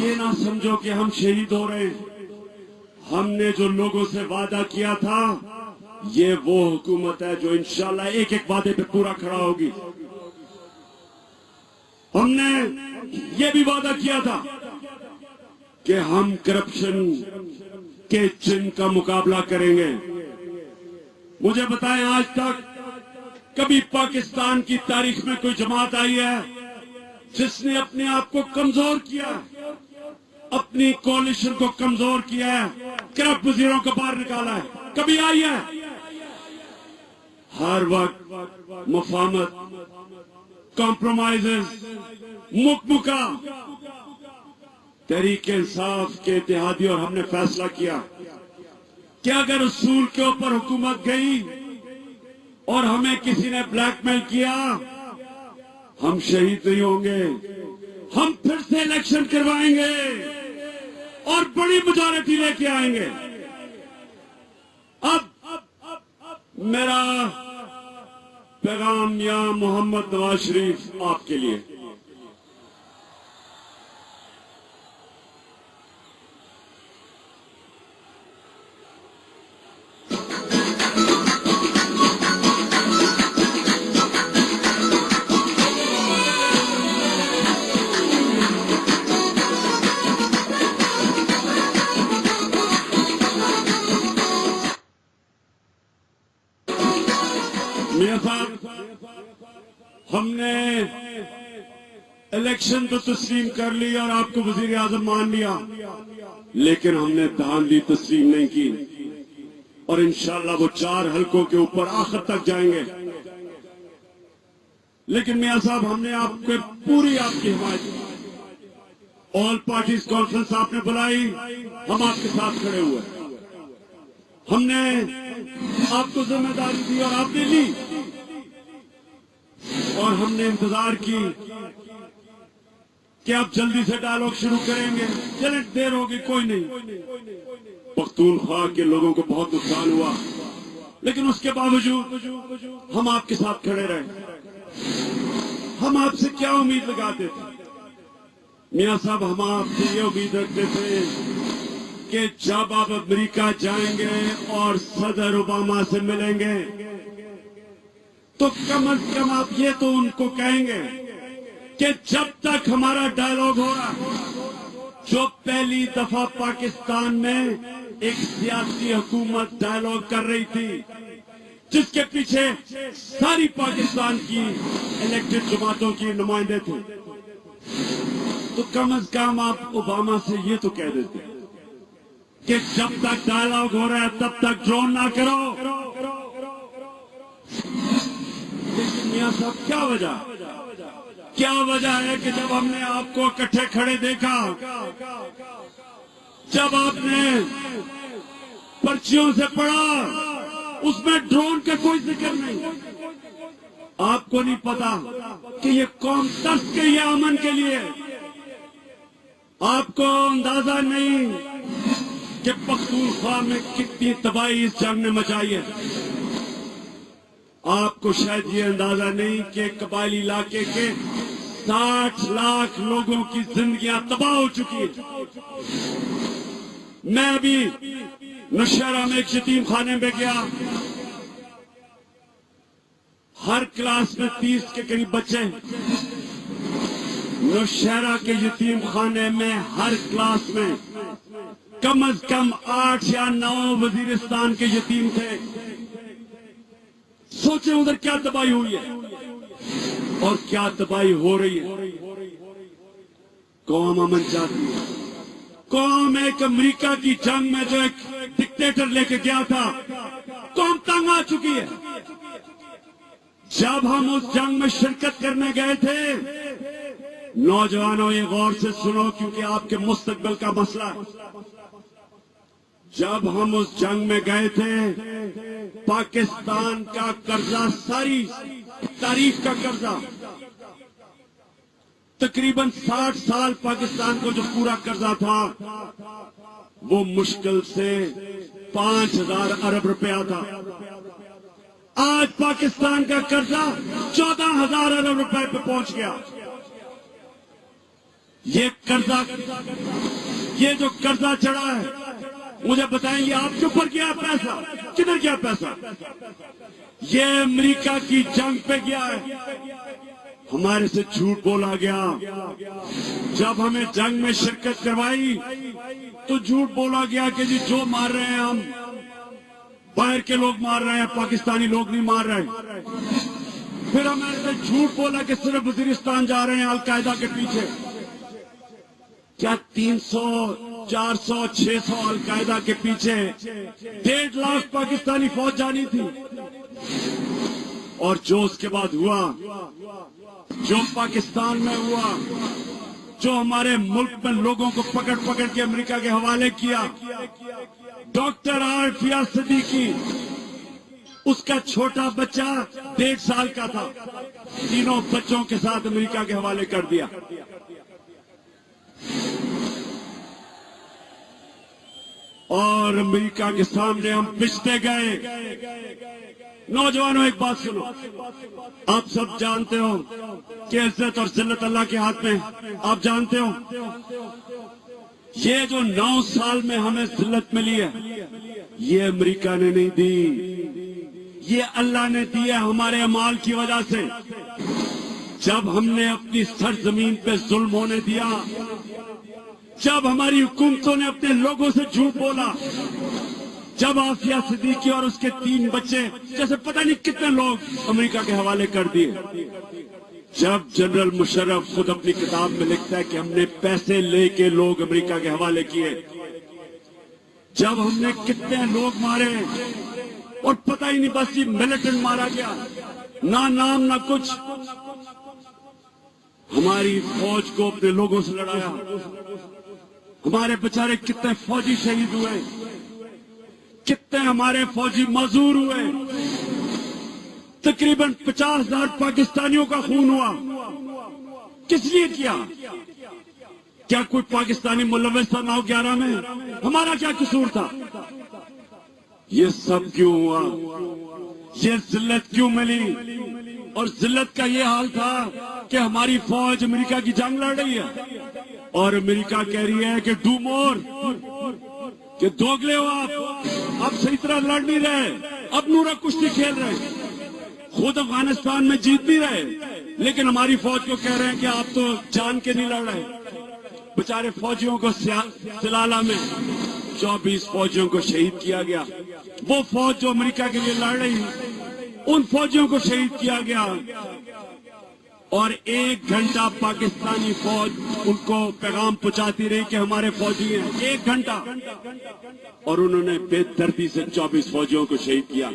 یہ نہ سمجھو کہ ہم شہید ہو رہے ہیں. ہم نے جو لوگوں سے وعدہ کیا تھا یہ وہ حکومت ہے جو انشاءاللہ ایک ایک وعدے پہ پورا کھڑا ہوگی. ہم نے یہ بھی وعدہ کیا تھا کہ ہم کرپشن کے جن کا مقابلہ کریں گے. مجھے بتائیں آج تک کبھی پاکستان کی تاریخ میں کوئی جماعت آئی ہے جس نے اپنے آپ کو کمزور کیا، اپنی کوalition کو کمزور کیا ہے، کرپٹ وزیروں کو باہر نکالا ہے؟ کبھی آئی ہے؟ ہر وقت مفاہمت، کمپرومائزز، مکمکہ. تحریک انصاف کے اتحادی اور ہم نے فیصلہ کیا کہ اگر اصول کے اوپر حکومت گئی اور ہمیں کسی نے بلیک میل کیا، ہم شہید نہیں ہوں گے، ہم پھر سے الیکشن کروائیں گے اور بڑی میجورٹی لے کے آئیں گے. اب میرا پیغام یا محمد نواز شریف آپ کے لیے، میاں صاحب، ہم نے الیکشن تو تسلیم کر لی اور آپ کو وزیر اعظم مان لیا، لیکن ہم نے دھاندلی تسلیم نہیں کی اور انشاءاللہ وہ 4 حلقوں کے اوپر آخر تک جائیں گے. لیکن میاں صاحب، ہم نے آپ کو پوری آپ کی حمایت کی. آل پارٹیز کانفرنس آپ نے بلائی، ہم آپ کے ساتھ کھڑے ہوئے. ہم نے آپ کو ذمہ داری دی اور آپ نے لی، اور ہم نے انتظار کی کہ آپ جلدی سے ڈائلاگ شروع کریں گے. چلیں دیر ہوگی، کوئی نہیں. پختونخوا کے لوگوں کو بہت نقصان ہوا، لیکن اس کے باوجود ہم آپ کے ساتھ کھڑے رہے. ہم آپ سے کیا امید لگاتے تھے میاں صاحب؟ ہم آپ سے یہ امید رکھتے تھے کہ جب آپ امریکہ جائیں گے اور صدر اوباما سے ملیں گے تو کم از کم آپ یہ تو ان کو کہیں گے کہ جب تک ہمارا ڈائلاگ ہو رہا، جو پہلی دفعہ پاکستان میں ایک سیاسی حکومت ڈائلاگ کر رہی تھی جس کے پیچھے ساری پاکستان کی الیکٹڈ جماعتوں کی نمائندے تھے، تو کم از کم آپ اوباما سے یہ تو کہہ دیتے کہ جب تک ڈائلاگ ہو رہا ہے تب تک ڈرون نہ کرو. لیکن میاں صاحب، کیا وجہ ہے کہ جب ہم نے آپ کو اکٹھے کھڑے دیکھا، جب آپ نے پرچیوں سے پڑھا، اس میں ڈرون کا کوئی ذکر نہیں. آپ کو نہیں پتا کہ یہ قوم ترس گئی ہے امن کے لیے. آپ کو اندازہ نہیں کہ پختونخوا میں کتنی تباہی اس جنگ نے مچائی ہے. آپ کو شاید یہ اندازہ نہیں کہ قبائلی علاقے کے 60 لاکھ لوگوں کی زندگیاں تباہ ہو چکی ہیں. میں ابھی نوشہرہ میں ایک یتیم خانے میں گیا، ہر کلاس میں 30 کے قریب بچے. نوشہرہ کے یتیم خانے میں ہر کلاس میں کم از کم 8 یا 9 وزیرستان کے یتیم تھے. سوچیں ادھر کیا تباہی ہوئی ہے اور کیا تباہی ہو رہی ہے. قوم امن چاہتی ہے. قوم ایک امریکہ کی جنگ میں جو ایک ڈکٹیٹر لے کے گیا تھا، قوم تنگ آ چکی ہے. جب ہم اس جنگ میں شرکت کرنے گئے تھے، نوجوانوں یہ غور سے سنو کیونکہ آپ کے مستقبل کا مسئلہ ہے. جب ہم اس جنگ میں گئے تھے، پاکستان کا قرضہ، ساری تاریخ کا قرضہ، تقریباً 60 سال پاکستان کو جو پورا قرضہ تھا وہ مشکل سے 5000 ارب روپیہ تھا. آج پاکستان کا قرضہ 14000 ارب روپے پہ پہنچ گیا. یہ قرضہ، یہ جو قرضہ چڑھا ہے، مجھے بتائیں گے آپ کے اوپر کیا پیسہ، کدھر کیا پیسہ؟ یہ امریکہ کی جنگ پہ گیا ہے، ہمارے سے جھوٹ بولا گیا۔ جب ہمیں جنگ میں شرکت کروائی تو جھوٹ بولا گیا کہ جی جو مار رہے ہیں ہم باہر کے لوگ مار رہے ہیں، پاکستانی لوگ نہیں مار رہے۔ پھر ہمیں سے جھوٹ بولا کہ صرف وزیرستان جا رہے ہیں القاعدہ کے پیچھے۔ کیا 300 400 600 القاعدہ کے پیچھے 1.5 لاکھ پاکستانی فوج جانی تھی؟ اور جو اس کے بعد ہوا، جو پاکستان میں ہوا، جو ہمارے ملک میں لوگوں کو پکڑ پکڑ کے امریکہ کے حوالے کیا، ڈاکٹر عافیہ صدیقی، اس کا چھوٹا بچہ 1.5 سال کا تھا، تینوں بچوں کے ساتھ امریکہ کے حوالے کر دیا۔ اور امریکہ کے سامنے ہم پچھتے گئے۔ نوجوانوں ایک بات سنو، آپ سب جانتے ہو کہ عزت اور ذلت اللہ کے ہاتھ میں، آپ جانتے ہو یہ جو 9 سال میں ہمیں ذلت ملی ہے، یہ امریکہ نے نہیں دی، یہ اللہ نے دی ہے ہمارے اعمال کی وجہ سے۔ جب ہم نے اپنی سرزمین پہ ظلم ہونے دیا، جب ہماری حکومتوں نے اپنے لوگوں سے جھوٹ بولا، جب عافیہ صدیقی اور اس کے 3 بچے جیسے پتہ نہیں کتنے لوگ امریکہ کے حوالے کر دیے، جب جنرل مشرف خود اپنی کتاب میں لکھتا ہے کہ ہم نے پیسے لے کے لوگ امریکہ کے حوالے کیے، جب ہم نے کتنے لوگ مارے اور پتہ ہی نہیں، بس یہ ملیٹنٹ مارا گیا، نہ نام نہ کچھ، ہماری فوج کو اپنے لوگوں سے لڑایا، ہمارے بیچارے کتنے فوجی شہید ہوئے، کتنے ہمارے فوجی معذور ہوئے، تقریباً 50,000 پاکستانیوں کا خون ہوا۔ کس لیے کیا؟ کیا کوئی پاکستانی ملوث تھا 9/11 میں؟ ہمارا کیا قصور تھا؟ یہ سب کیوں ہوا؟ یہ ذلت کیوں ملی؟ اور ذلت کا یہ حال تھا کہ ہماری فوج امریکہ کی جنگ لڑ رہی ہے اور امریکہ کہہ رہی ہے کہ ڈو مور، کہ دوگلے ہو آپ صحیح طرح لڑ نہیں رہے، اب نورا کشتی کھیل رہے، خود افغانستان میں جیت نہیں رہے، لیکن ہماری فوج کو کہہ رہے ہیں کہ آپ تو جان کے نہیں لڑ رہے۔ بیچارے فوجیوں کو سلالہ میں 24 فوجیوں کو شہید کیا گیا۔ وہ فوج جو امریکہ کے لیے لڑ رہی، ان فوجیوں کو شہید کیا گیا، اور 1 گھنٹہ پاکستانی فوج ان کو پیغام پہنچاتی رہی کہ ہمارے فوجی ہیں، 1 گھنٹہ، اور انہوں نے بے دردی سے 24 فوجیوں کو شہید کیا۔